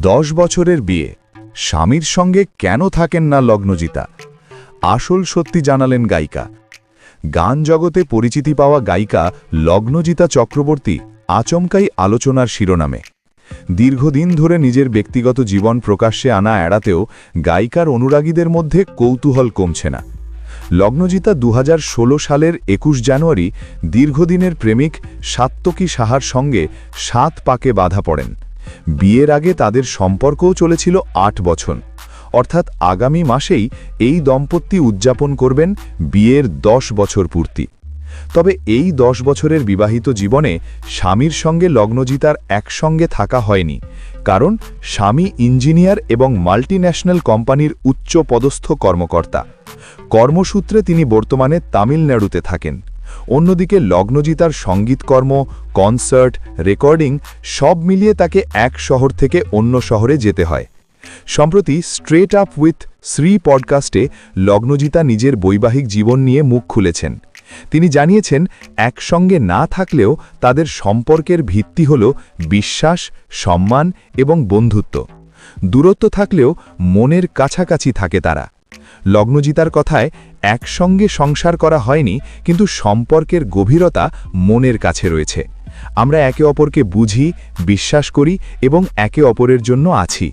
10 বছরের বিয়ে, স্বামীর সঙ্গে কেন থাকেন না লগ্নজিতা? আসল সত্যি জানালেন গায়িকা। গান জগতে পরিচিতি পাওয়া গায়িকা লগ্নজিতা চক্রবর্তী আচমকাই আলোচনার শিরোনামে। দীর্ঘদিন ধরে নিজের ব্যক্তিগত জীবন প্রকাশ্যে আনা এড়াতেও গায়িকার অনুরাগীদের মধ্যে কৌতূহল কমছে না। লগ্নজিতা 2016 সালের 21 জানুয়ারি দীর্ঘদিনের প্রেমিক সাত্তকী সাহার সঙ্গে 7 পাকে বাধা পড়েন। বিয়ের আগে তাদের সম্পর্কও চলেছিল 8 বছর, অর্থাৎ আগামী মাসেই এই দম্পতি উদযাপন করবেন বিয়ের 10 বছর পূর্তি। তবে এই 10 বছরের বিবাহিত জীবনে স্বামীর সঙ্গে লগ্নজিতার একসঙ্গে থাকা হয়নি, কারণ স্বামী ইঞ্জিনিয়ার এবং মাল্টিন্যাশনাল কোম্পানির উচ্চ পদস্থ কর্মকর্তা। কর্মসূত্রে তিনি বর্তমানে তামিলনাড়ুতে থাকেন। অন্যদিকে লগ্নজিতার সঙ্গীতকর্ম, কনসার্ট, রেকর্ডিং সব মিলিয়ে তাকে এক শহর থেকে অন্য শহরে যেতে হয়। সম্প্রতি স্ট্রেট আপ উইথ শ্রী পডকাস্টে লগ্নজিতা নিজের বৈবাহিক জীবন নিয়ে মুখ খুলেছেন। তিনি জানিয়েছেন, একসঙ্গে না থাকলেও তাদের সম্পর্কের ভিত্তি হল বিশ্বাস, সম্মান এবং বন্ধুত্ব। দূরত্ব থাকলেও মনের কাছাকাছি থাকে তারা। লগ্নজিতার কথায়, একসঙ্গে সংসার করা হয়নি, কিন্তু সম্পর্কের গভীরতা মনের কাছে রয়েছে। আমরা একে অপরকে বুঝি, বিশ্বাস করি এবং একে অপরের জন্য আছি।